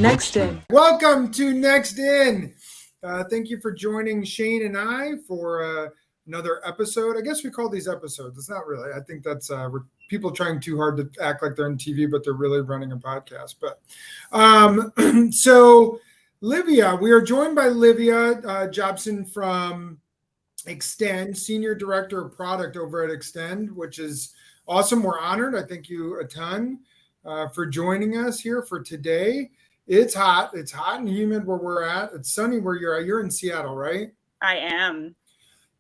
Next In. Welcome to Next In. Thank you for joining Shane and I for another episode. I guess we call these episodes. It's not really. I think that's people trying too hard to act like they're on TV, but they're really running a podcast. But so Livia, we are joined by Livia Jobson from Extend, Senior Director of Product over at Extend, which is awesome. We're honored. I thank you a ton for joining us here for today. It's hot. It's hot and humid where we're at. It's sunny where you're at. You're in Seattle, right? I am.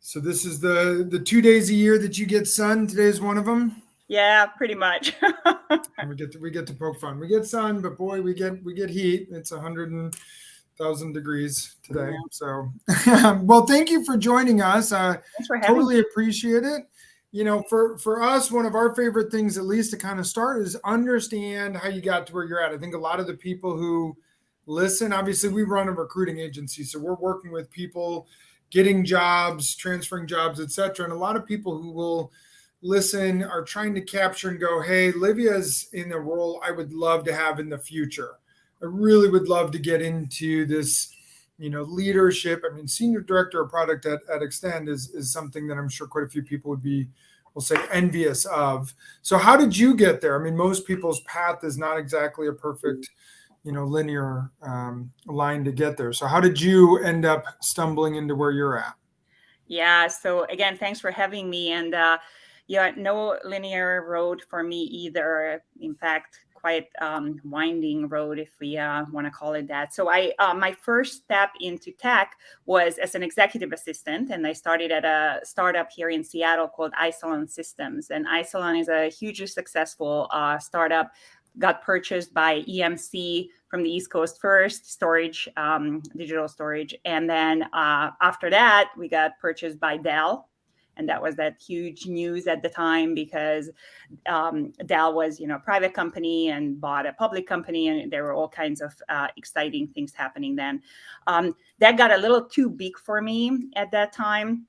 So this is the 2 days a year that you get sun. Today is one of them. Yeah, pretty much. we get to poke fun. We get sun, but boy, we get heat. It's 100,000 degrees today. Yeah. So, well, thank you for joining us. Thanks for having totally me. Appreciate it. You know, for us, one of our favorite things, at least to kind of start, is understand how you got to where you're at. I think a lot of the people who listen, obviously we run a recruiting agency, so we're working with people getting jobs, transferring jobs, et cetera. And a lot of people who will listen are trying to capture and go, hey, Livia's in the role I would love to have in the future. I really would love to get into this, leadership. I mean, Senior Director of Product at Extend is something that I'm sure quite a few people will say envious of. So how did you get there? I mean, most people's path is not exactly a perfect, linear line to get there. So how did you end up stumbling into where you're at? Yeah. So again, thanks for having me. And no linear road for me either. In fact, quite winding road, if we want to call it that. So my first step into tech was as an executive assistant, and I started at a startup here in Seattle called Isilon Systems. And Isilon is a hugely successful startup, got purchased by EMC from the East Coast first, storage, digital storage. And then after that, we got purchased by Dell. And that was that huge news at the time because Dell was, a private company and bought a public company, and there were all kinds of exciting things happening then. That got a little too big for me at that time,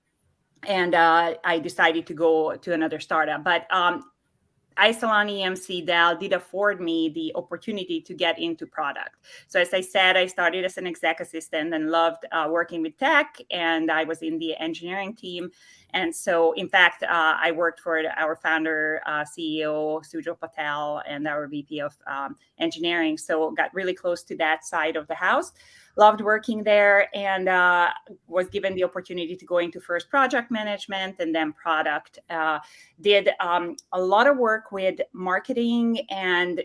and I decided to go to another startup. But Isilon, EMC, Dell did afford me the opportunity to get into product. So as I said, I started as an exec assistant and loved working with tech, and I was in the engineering team. And so, in fact, I worked for our founder, CEO, Sujal Patel, and our VP of engineering. So got really close to that side of the house. Loved working there, and was given the opportunity to go into first project management and then product. Did a lot of work with marketing and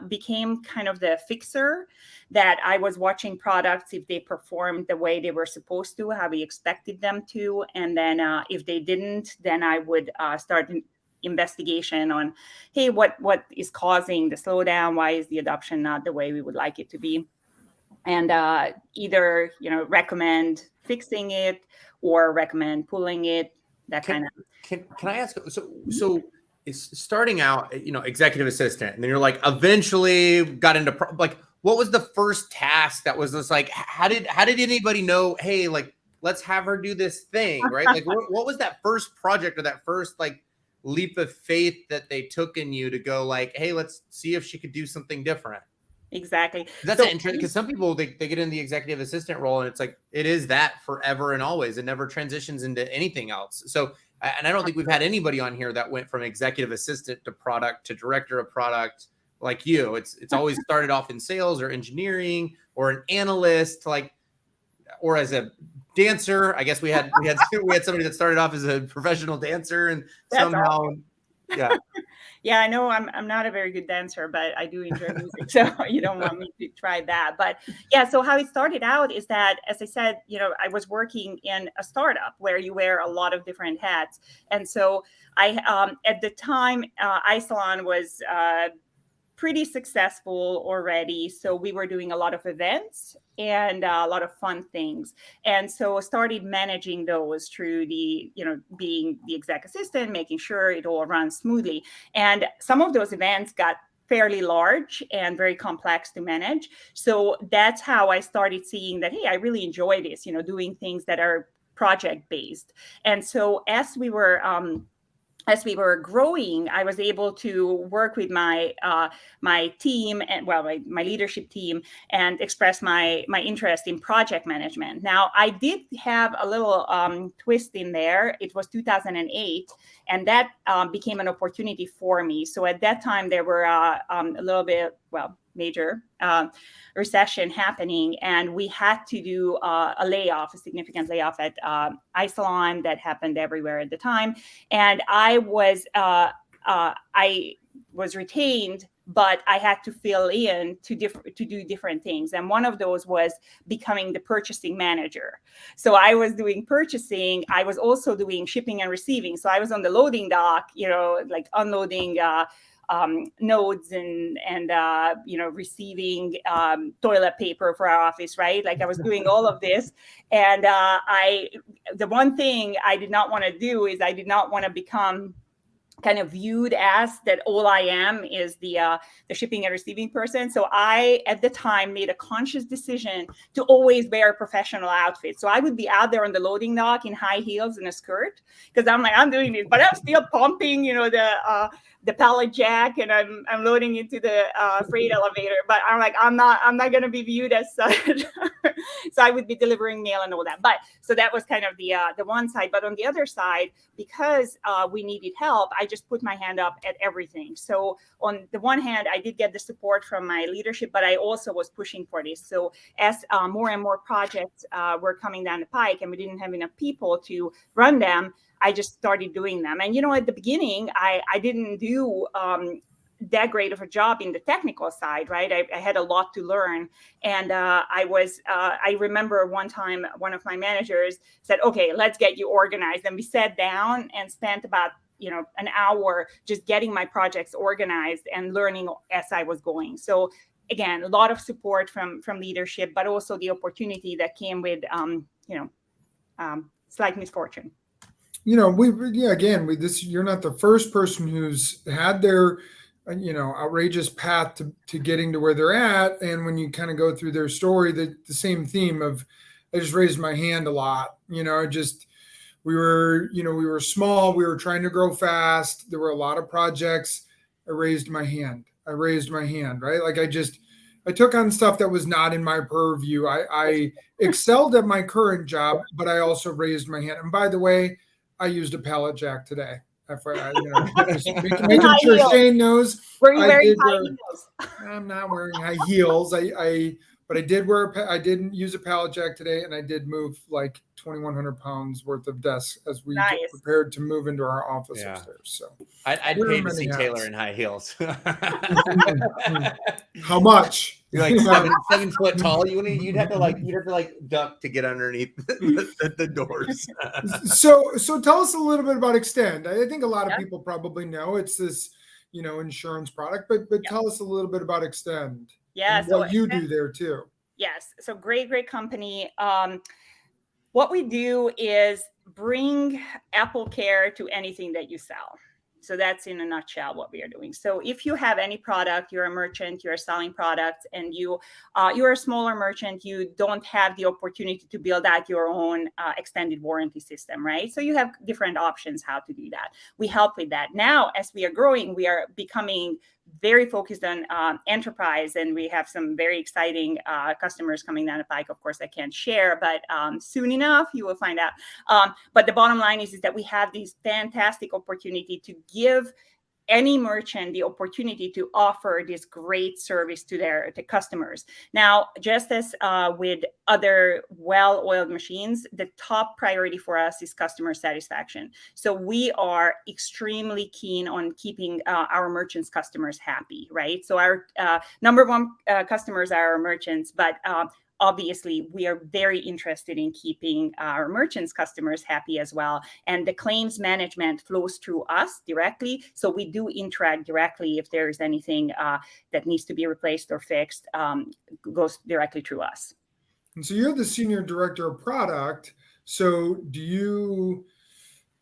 became kind of the fixer that I was watching products if they performed the way they were supposed to, how we expected them to. And then if they didn't, then I would start an investigation on, hey, what is causing the slowdown? Why is the adoption not the way we would like it to be? And either, recommend fixing it or recommend pulling it, kind of. Can I ask, so it's starting out, executive assistant, and then you're like, eventually got into, what was the first task that was just like, how did anybody know, hey, like, let's have her do this thing, right? Like, what was that first project or that first, like, leap of faith that they took in you to go like, hey, let's see if she could do something different? Exactly. That's interesting because some people they get in the executive assistant role and it's like it is that forever and always. It never transitions into anything else. So, and I don't think we've had anybody on here that went from executive assistant to product to director of product like you. It's always started off in sales or engineering or an analyst, or as a dancer. I guess we had somebody that started off as a professional dancer and That's somehow awesome. Yeah. Yeah, I know I'm not a very good dancer, but I do enjoy music. So you don't want me to try that. But yeah, so how it started out is that, as I said, I was working in a startup where you wear a lot of different hats. And so I, at the time, Isilon was pretty successful already. So we were doing a lot of events and a lot of fun things. And so started managing those through the, being the exec assistant, making sure it all runs smoothly. And some of those events got fairly large and very complex to manage. So that's how I started seeing that, hey, I really enjoy this, doing things that are project based. And so as we were as we were growing, I was able to work with my my team and my leadership team and express my interest in project management. Now, I did have a little twist in there. It was 2008, and that became an opportunity for me. So at that time, there were a little bit major recession happening, and we had to do a significant layoff at Isalon that happened everywhere at the time. And I was retained, but I had to fill in to do different things. And one of those was becoming the purchasing manager. So I was doing purchasing. I was also doing shipping and receiving. So I was on the loading dock, like unloading nodes and receiving toilet paper for our office, right? Like I was doing all of this. And the one thing I did not want to do is I did not want to become kind of viewed as that all I am is the shipping and receiving person. So I, at the time, made a conscious decision to always wear a professional outfit. So I would be out there on the loading dock in high heels and a skirt, because I'm like, I'm doing this, but I'm still pumping, the pallet jack, and I'm loading into the freight elevator. But I'm like, I'm not going to be viewed as such. So I would be delivering mail and all that. But so that was kind of the one side. But on the other side, because we needed help, I just put my hand up at everything. So on the one hand, I did get the support from my leadership, but I also was pushing for this. So as more and more projects were coming down the pike and we didn't have enough people to run them, I just started doing them. And, at the beginning, I didn't do that great of a job in the technical side, right? I had a lot to learn. And I remember one time, one of my managers said, okay, let's get you organized. And we sat down and spent about an hour just getting my projects organized and learning as I was going. So again, a lot of support from leadership, but also the opportunity that came with, slight misfortune. You're not the first person who's had their, outrageous path to getting to where they're at. And when you kind of go through their story, the same theme of, I just raised my hand a lot, we were small, we were trying to grow fast. There were a lot of projects. I raised my hand, right? Like I took on stuff that was not in my purview. I excelled at my current job, but I also raised my hand. And by the way, I used a pallet jack today. Making sure Shane knows. Were you wearing high heels? I'm not wearing high heels. But I didn't use a pallet jack today, and I did move like 2,100 pounds worth of desks as we get prepared to move into our office upstairs. So I'd pay to see Taylor in high heels. How much? You're like 7 foot tall. You'd have to duck to get underneath the doors. So tell us a little bit about Extend. I think a lot of people probably know it's this, insurance product, but tell us a little bit about Extend. Yeah, so what you do there too. Yes, so great company. What we do is bring Apple Care to anything that you sell. So that's in a nutshell what we are doing. So if you have any product, you're a merchant, you're selling products, and you're a smaller merchant, you don't have the opportunity to build out your own extended warranty system, right? So you have different options how to do that. We help with that. Now, as we are growing, we are becoming very focused on enterprise, and we have some very exciting customers coming down the pike. Of course, I can't share, but soon enough you will find out. But the bottom line is that we have this fantastic opportunity to give any merchant the opportunity to offer this great service to their customers. Now, just as with other well-oiled machines, the top priority for us is customer satisfaction. So we are extremely keen on keeping our merchants' customers happy, right? So our number one customers are our merchants, but obviously, we are very interested in keeping our merchants' customers happy as well. And the claims management flows through us directly. So we do interact directly if there's anything that needs to be replaced or fixed, goes directly through us. And so you're the senior director of product. So do you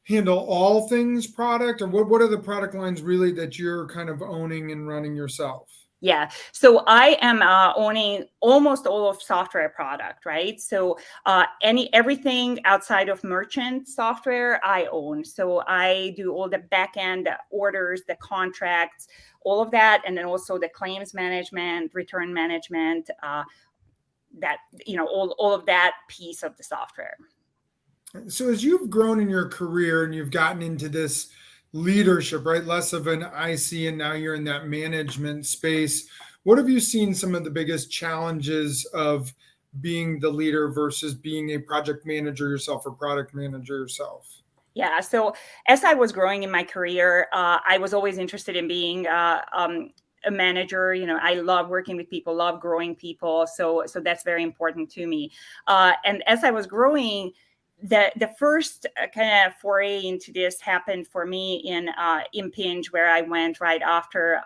handle all things product, or what are the product lines really that you're kind of owning and running yourself? Yeah. So I am owning almost all of software product, right? So everything outside of merchant software I own. So I do all the back end orders, the contracts, all of that, and then also the claims management, return management, that all of that piece of the software. So as you've grown in your career and you've gotten into this leadership, right? Less of an IC and now you're in that management space. What have you seen some of the biggest challenges of being the leader versus being a project manager yourself or product manager yourself? Yeah. So as I was growing in my career, I was always interested in being a manager. I love working with people, love growing people. So that's very important to me. And as I was growing, the first kind of foray into this happened for me in Impinj, where I went right after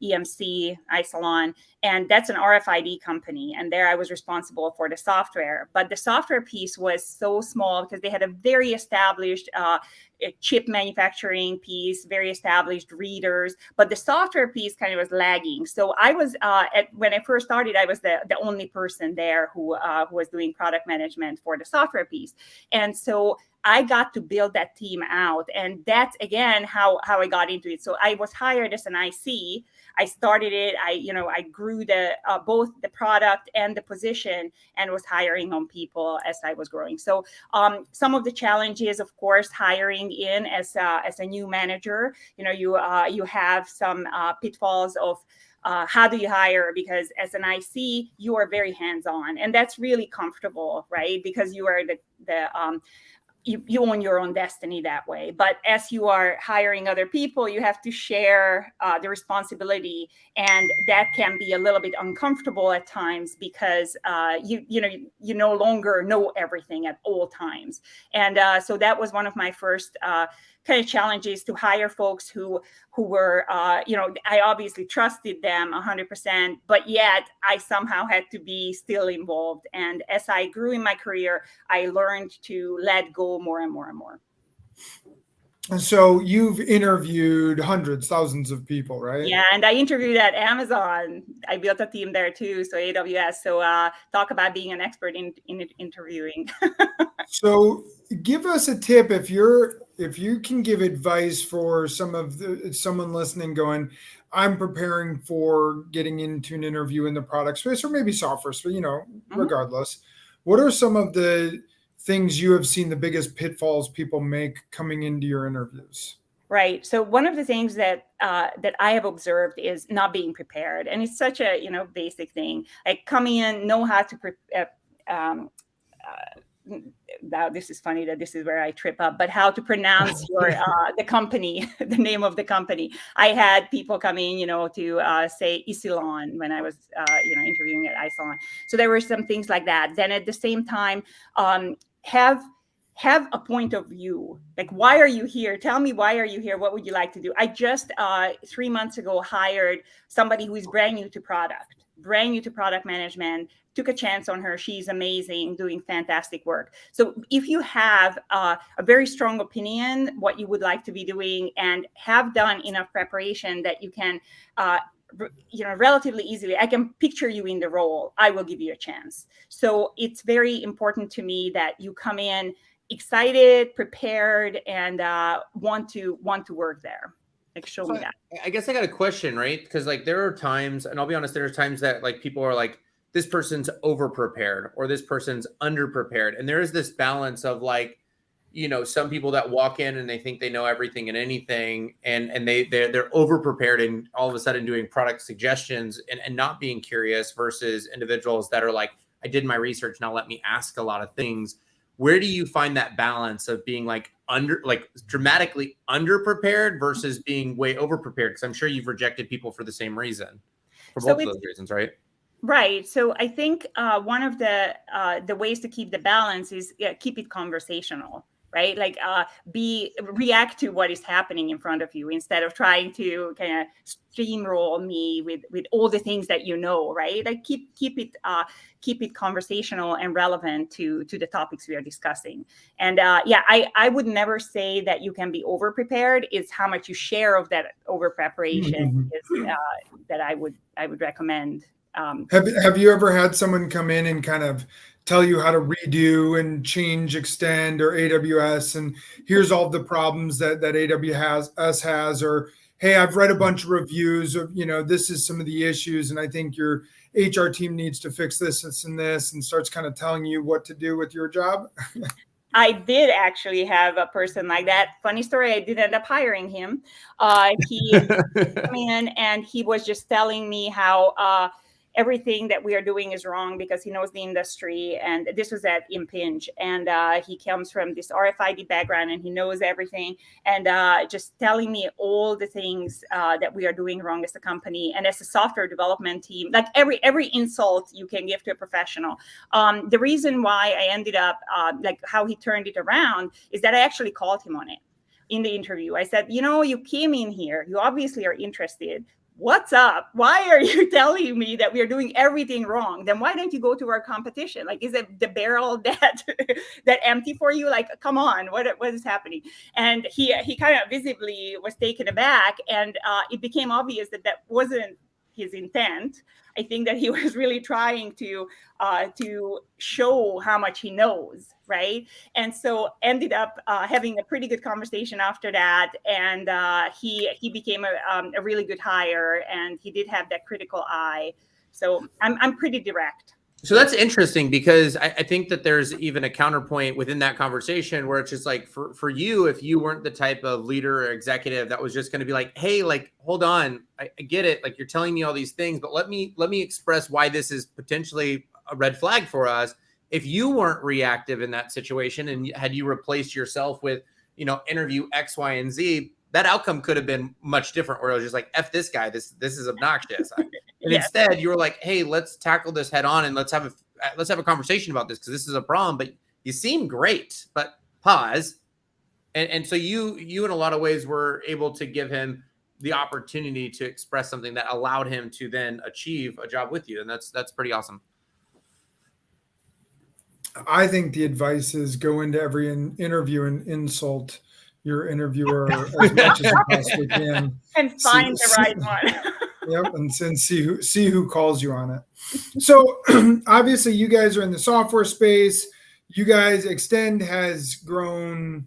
EMC, iSalon, and that's an RFID company. And there I was responsible for the software. But the software piece was so small because they had a very established chip manufacturing piece, very established readers, but the software piece kind of was lagging. So I was, when I first started, I was the only person there who was doing product management for the software piece. And so I got to build that team out. And that's, again, how I got into it. So I was hired as an IC. I started it. I grew both the product and the position and was hiring on people as I was growing. So some of the challenges, of course, hiring in as a new manager, you have some pitfalls of how do you hire? Because as an IC, you are very hands-on, and that's really comfortable, right? Because you are you own your own destiny that way. But as you are hiring other people, you have to share the responsibility, and that can be a little bit uncomfortable at times because you no longer know everything at all times. And so that was one of my first kind of challenges, to hire folks who were, I obviously trusted them 100%, but yet I somehow had to be still involved. And as I grew in my career, I learned to let go more and more and more. And so you've interviewed hundreds, thousands of people, right? Yeah, and I interviewed at Amazon. I built a team there too, so AWS. So talk about being an expert in interviewing. So give us a tip if you can give advice for someone listening going, I'm preparing for getting into an interview in the product space or maybe software space, regardless. What are some of the things you have seen the biggest pitfalls people make coming into your interviews? Right. So one of the things that I have observed is not being prepared, and it's such a basic thing. Like coming in, know how to prepare. Now this is funny that this is where I trip up, but how to pronounce the company, the name of the company. I had people coming, to say Isilon when I was, interviewing at iSalon. So there were some things like that. Then at the same time, have a point of view. Like, why are you here? Tell me, why are you here? What would you like to do? I just 3 months ago hired somebody who is brand new to product management, took a chance on her. She's amazing, doing fantastic work. So if you have a very strong opinion, what you would like to be doing, and have done enough preparation that you can, relatively easily, I can picture you in the role, I will give you a chance. So it's very important to me that you come in excited, prepared, and want to work there. Like, show me that. I guess I got a question, right? Because like there are times, and I'll be honest, there are times that like people are like, this person's over prepared or this person's under prepared, and there is this balance of like, some people that walk in and they think they know everything and anything, and they're over prepared and all of a sudden doing product suggestions and not being curious, versus individuals that are like, I did my research, now let me ask a lot of things. Where do you find that balance of being like dramatically under prepared versus being way over prepared? Because I'm sure you've rejected people for the same reason, for both of those reasons, right? Right. So I think one of the ways to keep the balance is keep it conversational, right? Like react to what is happening in front of you instead of trying to kind of steamroll me with all the things that you know, right? Like keep it conversational and relevant to the topics we are discussing. And I would never say that you can be over prepared. It's how much you share of that over preparation is that I would recommend. Have you ever had someone come in and kind of tell you how to redo and change, extend, or AWS, and here's all the problems that AWS has, or hey, I've read a bunch of reviews of, this is some of the issues, and I think your HR team needs to fix this and starts kind of telling you what to do with your job? I did actually have a person like that. Funny story, I did end up hiring him. He came in and he was just telling me how everything that we are doing is wrong because he knows the industry. And this was at Impinj. And he comes from this RFID background and he knows everything. And just telling me all the things that we are doing wrong as a company and as a software development team, like every insult you can give to a professional. The reason why I ended up, like how he turned it around is that I actually called him on it in the interview. I said, you came in here, you obviously are interested. What's up? Why are you telling me that we are doing everything wrong? Then why don't you go to our competition? Like, is it the barrel that empty for you? Like, come on, what is happening? And he kind of visibly was taken aback, and it became obvious that wasn't his intent. I think that he was really trying to show how much he knows, right? And so ended up having a pretty good conversation after that, and he became a really good hire, and he did have that critical eye. So I'm pretty direct. So that's interesting because I think that there's even a counterpoint within that conversation where it's just like for you, if you weren't the type of leader or executive that was just going to be like, hey, like, hold on, I get it. Like, you're telling me all these things, but let me express why this is potentially a red flag for us. If you weren't reactive in that situation and had you replaced yourself with, interview X, Y, and Z, that outcome could have been much different, where it was just like, F this guy, this is obnoxious. And yes. Instead you were like, hey, let's tackle this head on and let's have a conversation about this because this is a problem, but you seem great, but pause. And so you in a lot of ways were able to give him the opportunity to express something that allowed him to then achieve a job with you. And that's pretty awesome. I think the advice is go into every interview and insult your interviewer as much as you possibly can, and find the right one. Yep, and see who calls you on it. So obviously, you guys are in the software space. You guys, Extend has grown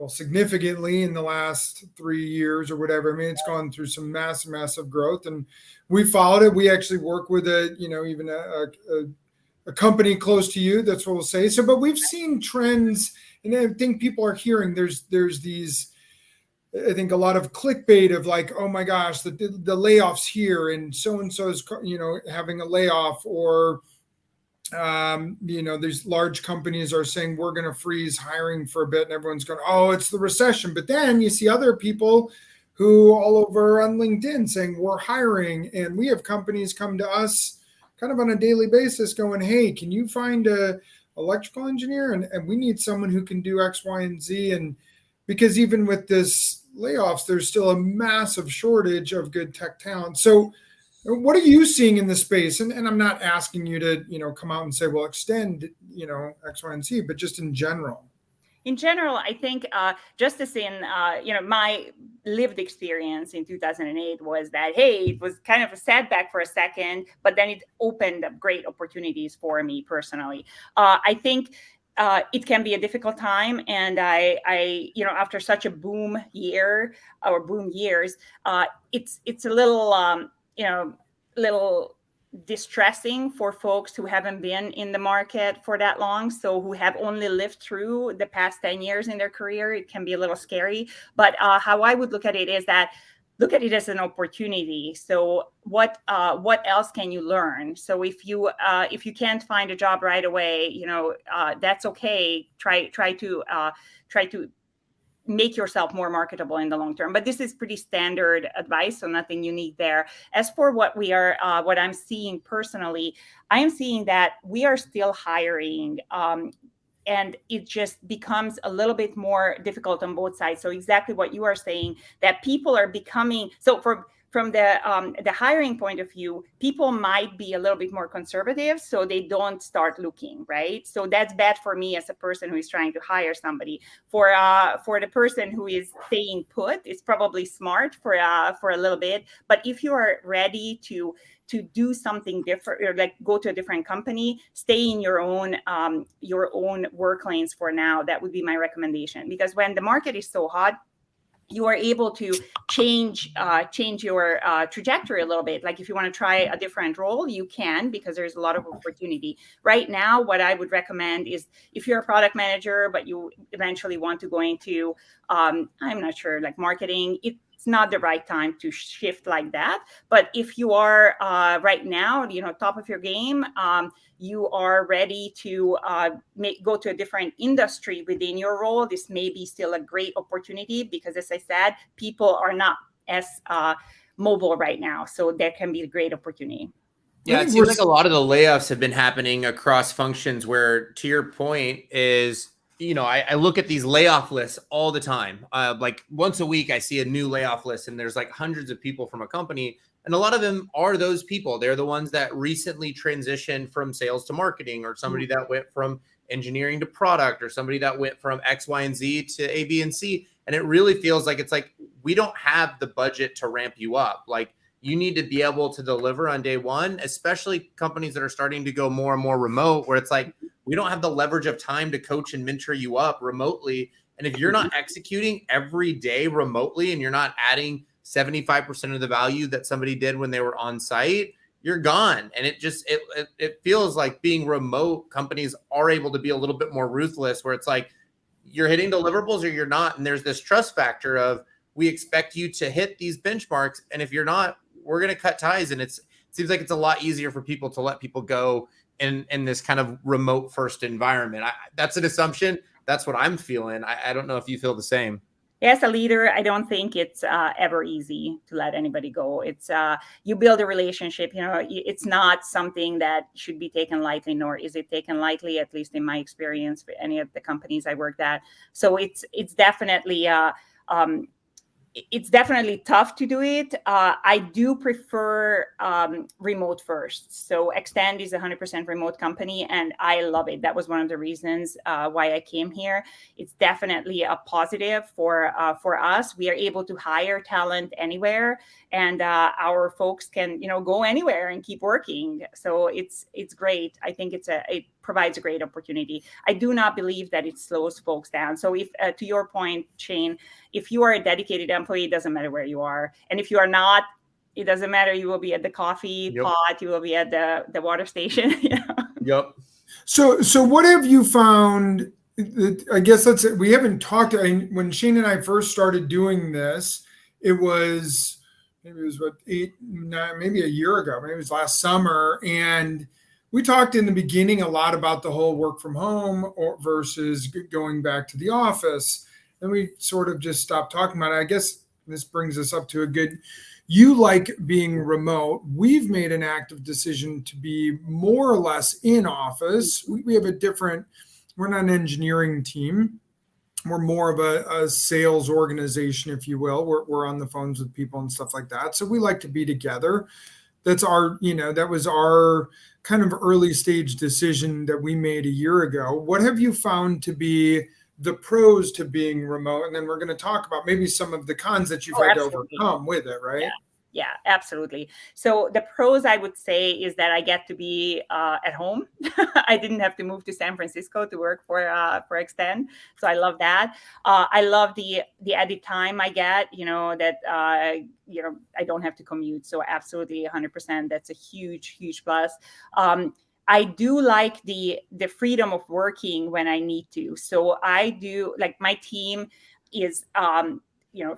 significantly in the last 3 years or whatever. I mean, it's gone through some massive growth, and we followed it. We actually work with even a company close to you. That's what we'll say. So, but we've seen trends. And I think people are hearing there's these, I think, a lot of clickbait of like, oh my gosh, the layoffs here and so is having a layoff, or these large companies are saying we're going to freeze hiring for a bit, and everyone's going, oh, it's the recession. But then you see other people who all over on LinkedIn saying we're hiring, and we have companies come to us kind of on a daily basis going, hey, can you find a electrical engineer, and we need someone who can do X, Y, and Z. And because even with this layoffs, there's still a massive shortage of good tech talent. So what are you seeing in the space? And I'm not asking you to, come out and say, well, Extend, X, Y, and Z, but just in general. In general, I think just as in, my lived experience in 2008 was that, hey, it was kind of a setback for a second, but then it opened up great opportunities for me personally. I think it can be a difficult time. And I after such a boom year or boom years, it's a little, little distressing for folks who haven't been in the market for that long, so who have only lived through the past 10 years in their career. It can be a little scary, but how I would look at it is that look at it as an opportunity. So what else can you learn? So if you can't find a job right away, that's okay. Try to make yourself more marketable in the long term. But this is pretty standard advice, so nothing unique there. As for what I'm seeing personally, I am seeing that we are still hiring and it just becomes a little bit more difficult on both sides. So exactly what you are saying, that people are becoming, so from the hiring point of view, people might be a little bit more conservative, so they don't start looking, right? So that's bad for me as a person who is trying to hire somebody. For the person who is staying put, it's probably smart for a little bit. But if you are ready to do something different, or like go to a different company, stay in your own work lanes for now. That would be my recommendation, because when the market is so hot, you are able to change your trajectory a little bit. Like if you want to try a different role, you can, because there's a lot of opportunity. Right now, what I would recommend is, if you're a product manager, but you eventually want to go into, I'm not sure, like marketing, it's not the right time to shift like that. But if you are right now, top of your game, you are ready to go to a different industry within your role, this may be still a great opportunity, because as I said, people are not as mobile right now. So there can be a great opportunity. Yeah, it seems like a lot of the layoffs have been happening across functions where, to your point, is, I look at these layoff lists all the time. Like once a week, I see a new layoff list, and there's like hundreds of people from a company. And a lot of them are those people. They're the ones that recently transitioned from sales to marketing, or somebody that went from engineering to product, or somebody that went from X, Y, and Z to A, B, and C. And it really feels like, it's like, we don't have the budget to ramp you up. Like, you need to be able to deliver on day one, especially companies that are starting to go more and more remote, where it's like, we don't have the leverage of time to coach and mentor you up remotely. And if you're not executing every day remotely, and you're not adding 75% of the value that somebody did when they were on site, you're gone. And it feels like, being remote, companies are able to be a little bit more ruthless, where it's like, you're hitting deliverables or you're not. And there's this trust factor of, we expect you to hit these benchmarks, and if you're not, we're going to cut ties. And it seems like it's a lot easier for people to let people go in this kind of remote first environment. That's an assumption. That's what I'm feeling. I don't know if you feel the same. As a leader, I don't think it's ever easy to let anybody go. It's you build a relationship. It's not something that should be taken lightly, nor is it taken lightly, at least in my experience for any of the companies I worked at. So it's definitely it's definitely tough to do it. I do prefer remote first. So Extend is a 100% remote company, and I love it. That was one of the reasons why I came here. It's definitely a positive for us. We are able to hire talent anywhere, and our folks can go anywhere and keep working. So it's great. I think it provides a great opportunity. I do not believe that it slows folks down. So if to your point, Shane, if you are a dedicated employee, it doesn't matter where you are. And if you are not, it doesn't matter. You will be at the coffee pot. You will be at the water station. Yep. So what have you found? I guess we haven't talked. When Shane and I first started doing this, it was maybe a year ago. Maybe it was last summer, and we talked in the beginning a lot about the whole work from home versus going back to the office. And we sort of just stopped talking about it. I guess this brings us up to you like being remote. We've made an active decision to be more or less in office. We have we're not an engineering team. We're more of a sales organization, if you will. We're on the phones with people and stuff like that. So we like to be together. That was our kind of early stage decision that we made a year ago. What have you found to be the pros to being remote? And then we're going to talk about maybe some of the cons that you've had to overcome with it, right? Yeah, absolutely. So the pros, I would say, is that I get to be at home. I didn't have to move to San Francisco to work for Extend. So I love that. I love the added time I get, that, I don't have to commute. So absolutely 100%. That's a huge, huge plus. I do like the freedom of working when I need to. So I do, like, my team is,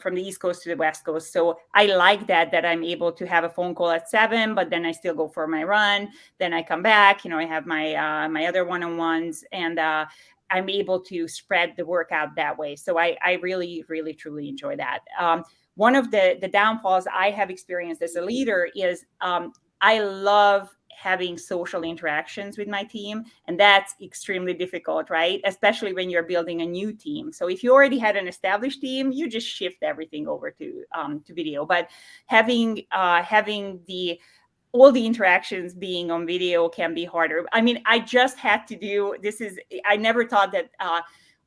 from the East Coast to the West Coast. So I like that I'm able to have a phone call at 7, but then I still go for my run. Then I come back, I have my other one-on-ones, and I'm able to spread the work out that way. So I really, really, truly enjoy that. One of the downfalls I have experienced as a leader is I love having social interactions with my team. And that's extremely difficult, right? Especially when you're building a new team. So if you already had an established team, you just shift everything over to video. But having all the interactions being on video can be harder. I mean, I just had to do this. I never thought that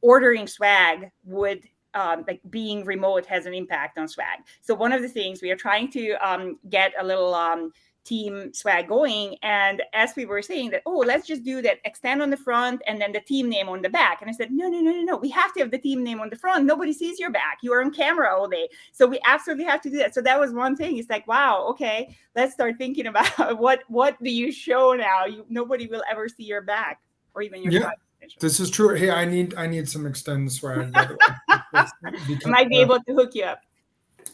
ordering swag would like being remote has an impact on swag. So one of the things we are trying to get a little team swag going. And as we were saying that, oh, let's just do that, extend on the front and then the team name on the back. And I said, no, we have to have the team name on the front. Nobody sees your back. You are on camera all day. So we absolutely have to do that. So that was one thing. It's like, wow, okay, let's start thinking about what do you show now? Nobody will ever see your back or even your front. This is true. Hey, I need some extend swag, by the way. I might be able to hook you up.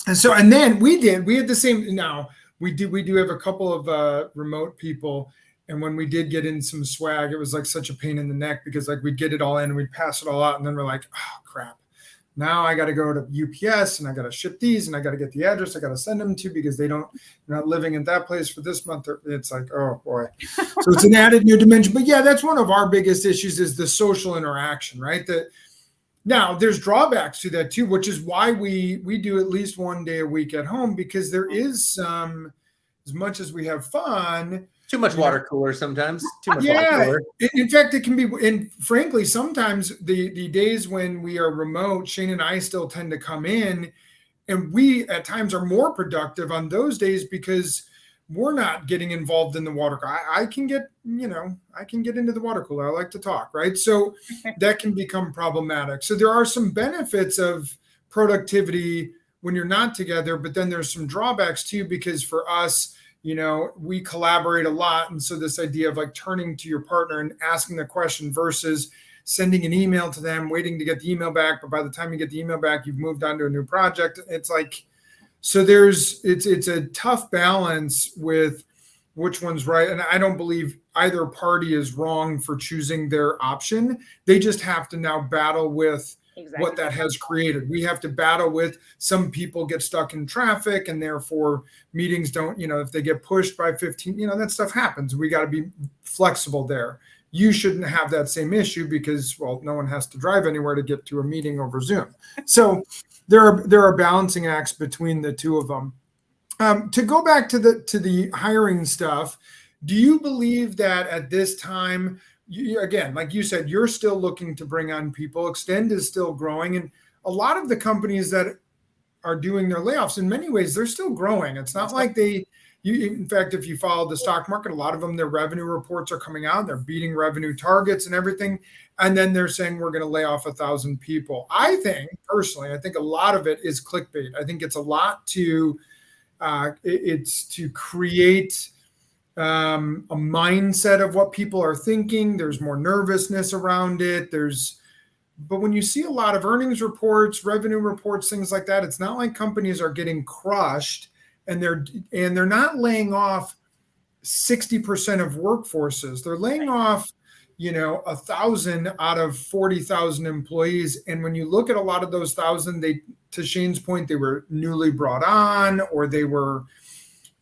And then we had the same. Now we do have a couple of remote people, and when we did get in some swag, it was like such a pain in the neck because like we'd get it all in and we'd pass it all out, and then we're like, oh crap, now I got to go to UPS and I got to ship these and I got to get the address I got to send them to because they're not living in that place for this month. It's like, oh boy. So it's an added new dimension. But yeah, that's one of our biggest issues is the social interaction, right? Now there's drawbacks to that too, which is why we do at least one day a week at home because there is some, as much as we have fun, too much water cooler sometimes. Too much water cooler. In fact, it can be, and frankly, sometimes the days when we are remote, Shane and I still tend to come in, and we at times are more productive on those days because we're not getting involved in the water. I can get into the water cooler. I like to talk, right? So that can become problematic. So there are some benefits of productivity when you're not together, but then there's some drawbacks too, because for us, we collaborate a lot. And so this idea of like turning to your partner and asking the question versus sending an email to them, waiting to get the email back. But by the time you get the email back, you've moved on to a new project. It's like, so it's a tough balance with which one's right. And I don't believe either party is wrong for choosing their option. They just have to now battle with what that has created. We have to battle with some people get stuck in traffic and therefore meetings don't, if they get pushed by 15, that stuff happens. We got to be flexible there. You shouldn't have that same issue because, well, no one has to drive anywhere to get to a meeting over Zoom. So there are balancing acts between the two of them. To go back to the hiring stuff, do you believe that at this time, again, like you said, you're still looking to bring on people. Extend is still growing. And a lot of the companies that are doing their layoffs, in many ways, they're still growing. It's not like in fact, if you follow the stock market, a lot of them, their revenue reports are coming out. They're beating revenue targets and everything. And then they're saying, we're going to lay off 1,000 people. I think a lot of it is clickbait. I think it's a lot it's to create a mindset of what people are thinking. There's more nervousness around it. But when you see a lot of earnings reports, revenue reports, things like that, it's not like companies are getting crushed and they're not laying off 60% of workforces. They're laying off, 1,000 out of 40,000 employees. And when you look at a lot of those 1,000, to Shane's point, they were newly brought on or they were,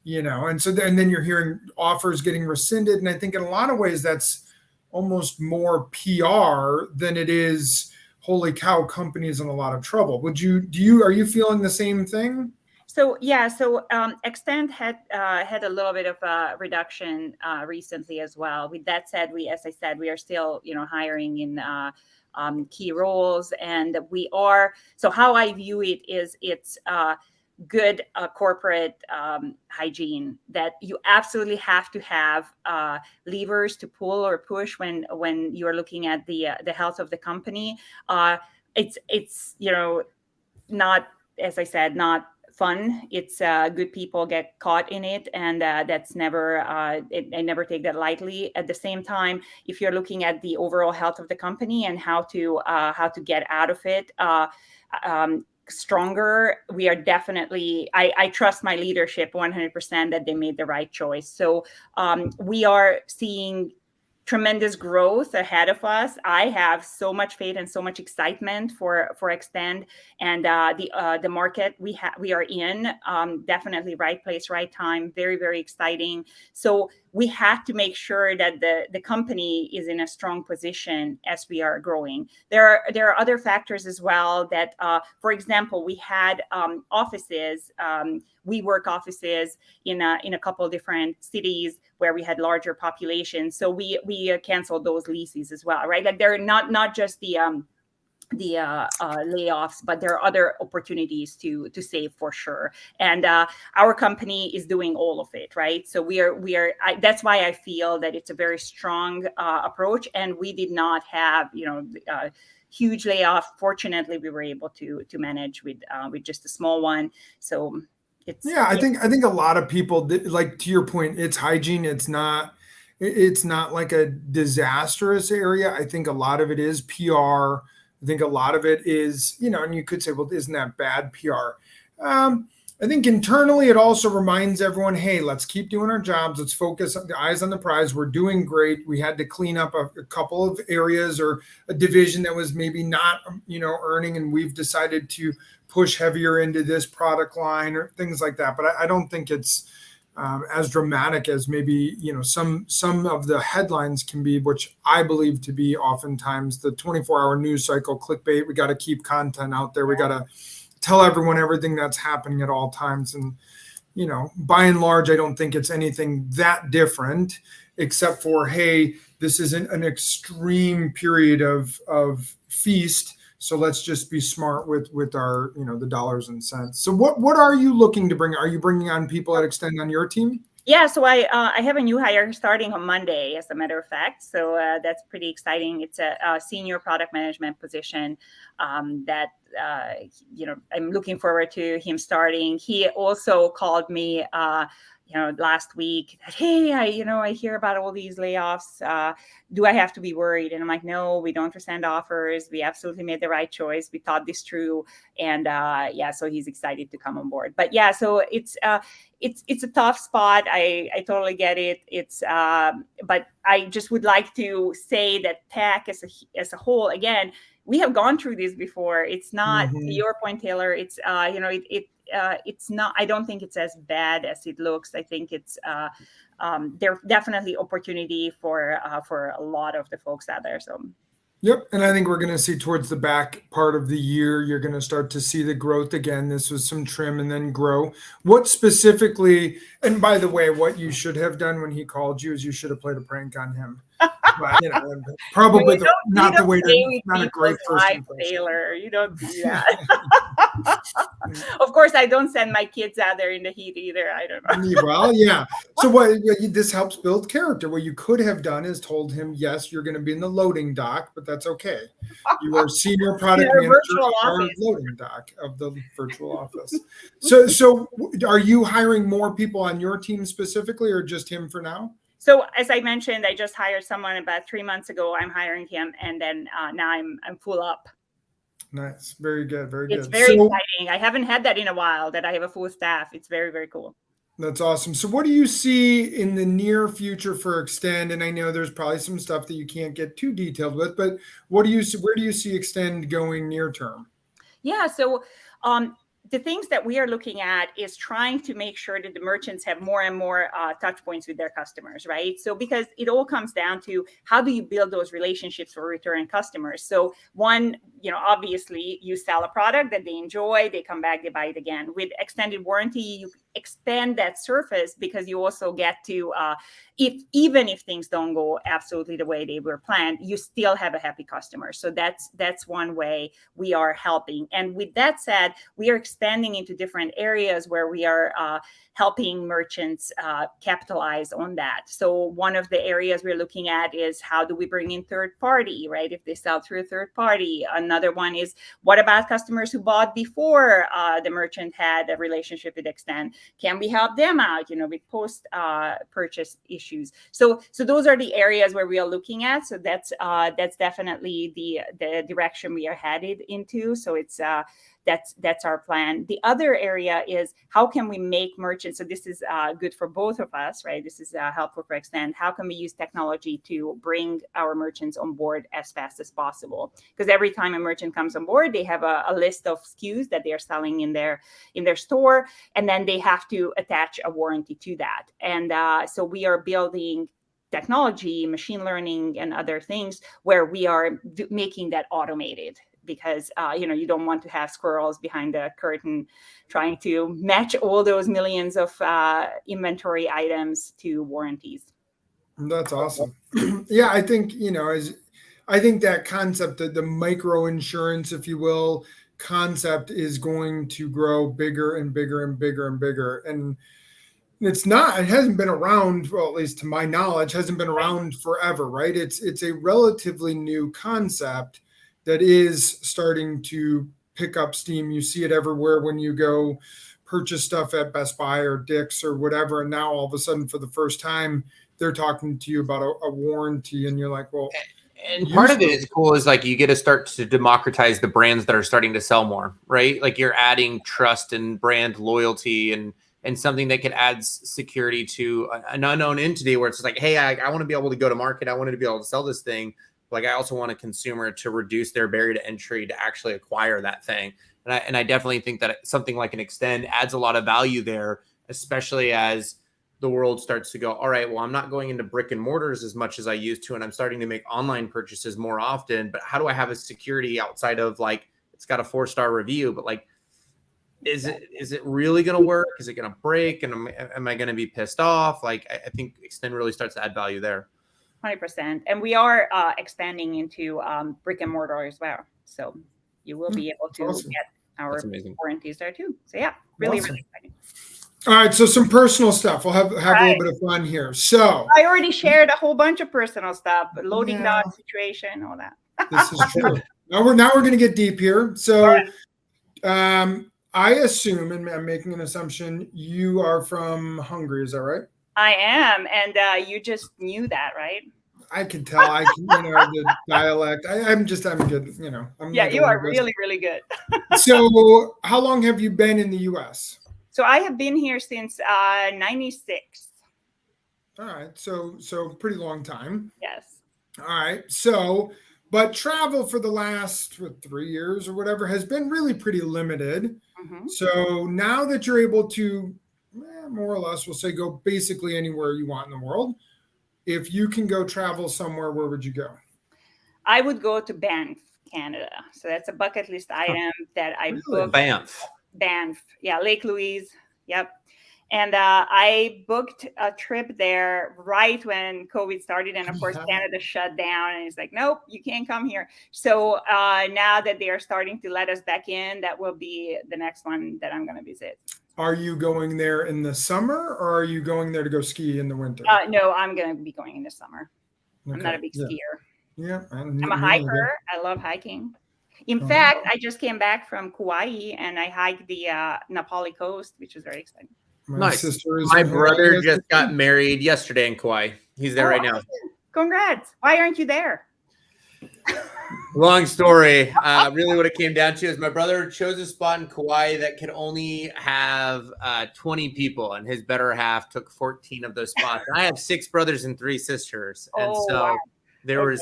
and then you're hearing offers getting rescinded. And I think in a lot of ways, that's almost more PR than it is, holy cow, company's in a lot of trouble. Are you feeling the same thing? So Extend had a little bit of a reduction recently as well. With that said, as I said, we are still hiring in key roles, and we are. So how I view it is it's good corporate hygiene that you absolutely have to have levers to pull or push when you are looking at the health of the company. It's not, as I said, not fun. It's good people get caught in it, and that's never. I never take that lightly. At the same time, if you're looking at the overall health of the company and how to get out of it stronger, we are definitely. I trust my leadership 100% that they made the right choice. So we are seeing tremendous growth ahead of us. I have so much faith and so much excitement for Extend and the market we are in. Definitely right place, right time. Very, very exciting. So we had to make sure that the company is in a strong position as we are growing. There are other factors as well that, for example, we had offices, WeWork offices in a couple of different cities where we had larger populations. So we canceled those leases as well, right? Like they're not just the layoffs, but there are other opportunities to save for sure. And our company is doing all of it, right? So that's why I feel that it's a very strong approach, and we did not have, huge layoff. Fortunately, we were able to manage with just a small one. So I think a lot of people, like to your point, it's hygiene. It's not like a disastrous area. I think a lot of it is PR. I think a lot of it is, and you could say, well, isn't that bad PR? I think internally it also reminds everyone, hey, let's keep doing our jobs. Let's focus on the eyes on the prize. We're doing great. We had to clean up a couple of areas or a division that was maybe not, earning, and we've decided to push heavier into this product line or things like that. But I don't think it's as dramatic as maybe, some of the headlines can be, which I believe to be oftentimes the 24-hour news cycle, clickbait. We got to keep content out there. We got to tell everyone everything that's happening at all times. And, by and large, I don't think it's anything that different, except for, hey, this isn't an extreme period of feast. So let's just be smart with our, the dollars and cents. So what are you looking to bring? Are you bringing on people that extend on your team? Yeah, so I have a new hire starting on Monday, as a matter of fact. So that's pretty exciting. It's a senior product management position that I'm looking forward to him starting. He also called me last week that, hey, I hear about all these layoffs. Do I have to be worried? And I'm like, no, we don't rescind offers. We absolutely made the right choice. We thought this through. And so he's excited to come on board. But yeah, so it's a tough spot. I totally get it. But I just would like to say that tech as a whole, again, we have gone through this before. It's not, to your point, Taylor, it's it's not, I don't think it's as bad as it looks. I think it's there's definitely opportunity for a lot of the folks out there. So yep. And I think we're going to see towards the back part of the year, you're going to start to see the growth again. This was some trim and then grow. What specifically, and by the way, what you should have done when he called you is you should have played a prank on him. But, probably not the way to, not a great first impression. Taylor, you don't do that. Of course, I don't send my kids out there in the heat either. I don't know. Well, yeah. So this helps build character. What you could have done is told him, yes, you're going to be in the loading dock, but that's okay. You are senior product manager or loading dock of the virtual office. So are you hiring more people on your team specifically, or just him for now? So as I mentioned, I just hired someone about 3 months ago. I'm hiring him, and then now I'm full up. Nice, very good, very good. It's very exciting. I haven't had that in a while, that I have a full staff. It's very, very cool. That's awesome. So what do you see in the near future for Extend? And I know there's probably some stuff that you can't get too detailed with, but where do you see Extend going near term? Yeah, so the things that we are looking at is trying to make sure that the merchants have more and more touch points with their customers, right? So because it all comes down to how do you build those relationships for returning customers? So one, obviously you sell a product that they enjoy, they come back, they buy it again. With extended warranty, you expand that surface because you also get to, even if things don't go absolutely the way they were planned, you still have a happy customer. So that's one way we are helping. And with that said, we are expanding into different areas where we are helping merchants capitalize on that. So one of the areas we're looking at is how do we bring in third party, right? If they sell through a third party. Another one is, what about customers who bought before the merchant had a relationship with Extend? Can we help them out, with post purchase issues? So those are the areas where we are looking at. So that's definitely the direction we are headed into. So it's that's our plan. The other area is how can we make merchants, so this is good for both of us, right? This is helpful for Extend. How can we use technology to bring our merchants on board as fast as possible? Because every time a merchant comes on board, they have a list of SKUs that they are selling in their store, and then they have to attach a warranty to that. And so we are building technology, machine learning, and other things where we are making that automated, because you don't want to have squirrels behind the curtain trying to match all those millions of inventory items to warranties. That's awesome. Yeah, I think, I think that concept, the micro insurance, if you will, concept is going to grow bigger and bigger and bigger and bigger. And it hasn't been around, well, at least to my knowledge, hasn't been around forever, right? It's a relatively new concept that is starting to pick up steam. You see it everywhere when you go purchase stuff at Best Buy or Dick's or whatever. And now all of a sudden, for the first time, they're talking to you about a warranty, and you're like, well. And part of it is cool is like you get to start to democratize the brands that are starting to sell more, right? Like you're adding trust and brand loyalty and something that could add security to an unknown entity where it's like, hey, I want to be able to go to market. I want to be able to sell this thing. Like I also want a consumer to reduce their barrier to entry to actually acquire that thing. And I definitely think that something like an Extend adds a lot of value there, especially as the world starts to go, all right, well, I'm not going into brick and mortars as much as I used to, and I'm starting to make online purchases more often. But how do I have a security outside of like, it's got a 4-star review, but like, is it really going to work? Is it going to break? And am I going to be pissed off? Like, I think Extend really starts to add value there. 100%. And we are expanding into brick and mortar as well. So you will be able to get our warranties there too. So yeah, really exciting. All right, so some personal stuff. We'll have a little bit of fun here. So I already shared a whole bunch of personal stuff, loading dock situation, all that. This is true. Now we're going to get deep here. So I assume, and I'm making an assumption, you are from Hungary. Is that right? I am, and you just knew that, right? I can tell. The dialect. I'm good. You are really, really good. So, how long have you been in the U.S.? So I have been here since '96. All right, so pretty long time. Yes. All right, so but travel for the last 3 years or whatever has been really pretty limited. Mm-hmm. So now that you're able to, more or less, we'll say, go basically anywhere you want in the world. If you can go travel somewhere, where would you go? I would go to Banff, Canada. So that's a bucket list item that I booked. Banff, yeah, Lake Louise, yep. And I booked a trip there right when COVID started, and of course Canada shut down, and it's like, nope, you can't come here. So now that they are starting to let us back in, that will be the next one that I'm going to visit. Are you going there in the summer, or are you going there to go ski in the winter? No, I'm going to be going in the summer. Okay. I'm not a big skier. Yeah, I'm a hiker. I love hiking. In fact, I just came back from Kauai, and I hiked the Napali coast, which was very exciting. Nice. My brother just got married yesterday in Kauai. He's there right now. Congrats. Why aren't you there? Long story. Really what it came down to is my brother chose a spot in Kauai that could only have 20 people, and his better half took 14 of those spots. I have 6 brothers and 3 sisters. And there was,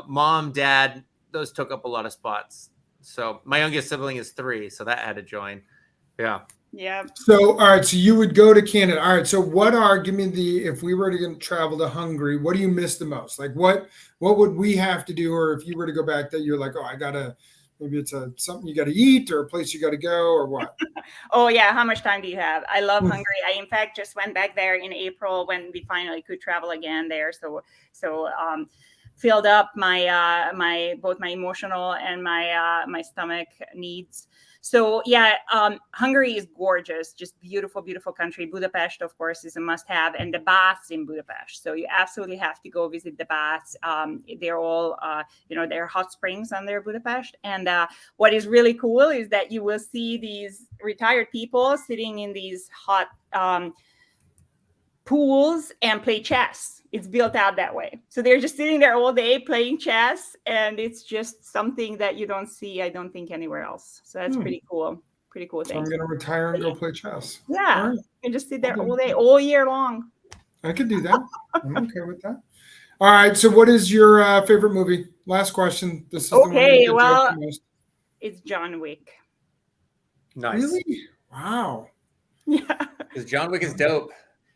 mom, dad, those took up a lot of spots. So my youngest sibling is 3, so that had to join. Yeah. Yeah. So, all right. So you would go to Canada. All right. So if we were to travel to Hungary, what do you miss the most? Like what would we have to do? Or if you were to go back that you're like, maybe it's something you got to eat or a place you got to go or what? Oh yeah. How much time do you have? I love Hungary. I in fact just went back there in April when we finally could travel again there. So filled up my both my emotional and my stomach needs. So yeah, Hungary is gorgeous, just beautiful, beautiful country. Budapest, of course, is a must-have, and the baths in Budapest. So you absolutely have to go visit the baths. They're all, they're hot springs under Budapest. And what is really cool is that you will see these retired people sitting in these hot pools and play chess. It's built out that way. So they're just sitting there all day playing chess, and it's just something that you don't see, I don't think, anywhere else. So that's pretty cool. Pretty cool So thing. I'm going to retire and go play chess. Yeah. All right. You can just sit there all day, all year long. I could do that. I'm okay with that. All right. So what is your favorite movie? Last question. This is the one Okay, you get well, to the most. it's John Wick. Nice. Really? Wow. Yeah. Because John Wick is dope.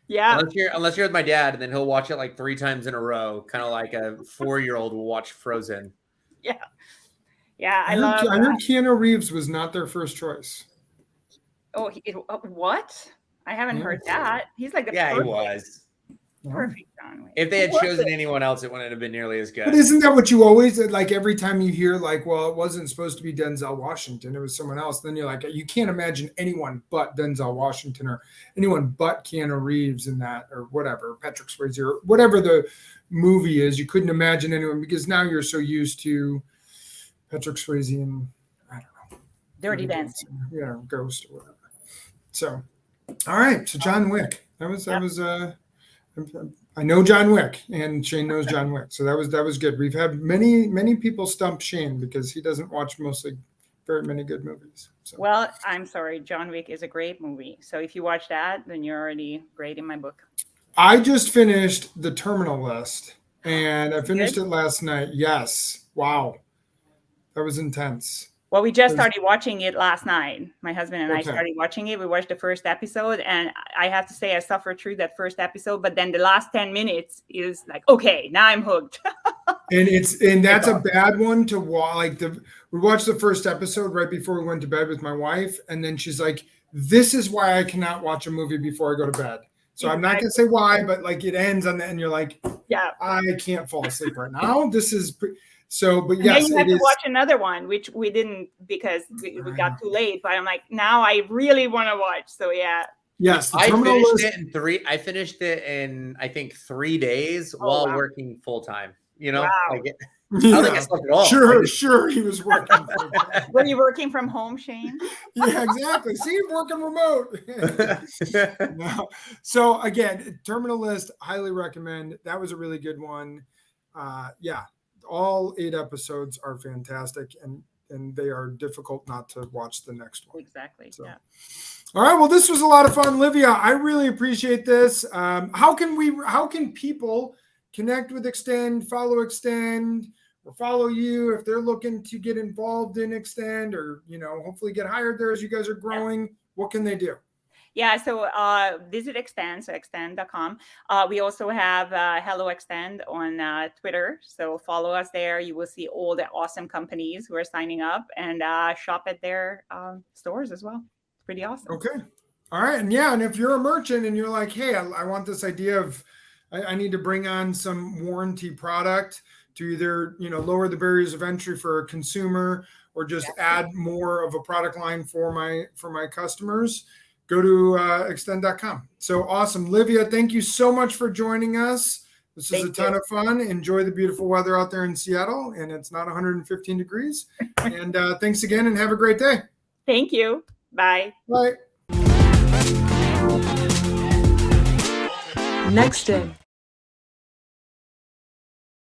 Yeah. Unless you're with my dad, and then he'll watch it like 3 times in a row, kind of like a 4-year-old will watch Frozen. Yeah. Yeah. I heard Keanu Reeves was not their first choice. Oh, what? I haven't heard that. He's like the Yeah, he perfect, was. perfect John Wick. If they had chosen anyone else, it wouldn't have been nearly as good. But isn't that what you always like every time you hear like, well, it wasn't supposed to be Denzel Washington, it was someone else. Then you're like, you can't imagine anyone but Denzel Washington or anyone but Keanu Reeves in that or whatever, Patrick Swayze or whatever the movie is. You couldn't imagine anyone because now you're so used to Patrick Swayze and I don't know. Dirty Dancing. Yeah, Ghost or whatever. So, all right. So John Wick. That was I know John Wick, and Shane knows John Wick, so that was good. We've had many people stump Shane because he doesn't watch mostly very many good movies. So. Well, I'm sorry, John Wick is a great movie. So if you watch that, then you're already great in my book. I just finished The Terminal List, and I finished it last night. Yes, wow, that was intense. Well, we just started watching it last night. My husband and I Okay. started watching it. We watched the first episode, and I have to say I suffered through that first episode, but then the last 10 minutes is like, okay, now I'm hooked. And that's a bad one to watch. Like we watched the first episode right before we went to bed with my wife, and then she's like, "This is why I cannot watch a movie before I go to bed." So I'm not gonna say why, but like it ends on that, and you're like, Yeah, I can't fall asleep right now. This is so, but and yes, then you have it to is. watch another one, which we didn't because we got too late. But I'm like, now I really want to watch. So yeah. Yes, the I Terminal finished List. it in 3. I finished it in I think 3 days while wow. working full time. You know, Wow. like I don't think I slept at all. Sure, he was working. Were you working from home, Shane? Yeah, exactly. See, him working remote. No. So again, Terminal List, highly recommend. That was a really good one. Yeah, all 8 episodes are fantastic, and they are difficult not to watch the next one. Exactly. So. Yeah. All right. Well, this was a lot of fun, Livia. I really appreciate this. How can people connect with Extend, follow Extend, or follow you if they're looking to get involved in Extend or, hopefully get hired there as you guys are growing? Yeah. What can they do? Yeah, so visit Extend, so extend.com. We also have Hello Extend on Twitter. So follow us there. You will see all the awesome companies who are signing up and shop at their stores as well. It's pretty awesome. Okay. All right. And if you're a merchant and you're like, hey, I want this idea of I need to bring on some warranty product to either, lower the barriers of entry for a consumer or just add more of a product line for my customers, go to extend.com. So awesome. Livia, thank you so much for joining us. This is a ton of fun. Enjoy the beautiful weather out there in Seattle, and it's not 115 degrees. And thanks again, and have a great day. Thank you. Bye. Bye. Next day.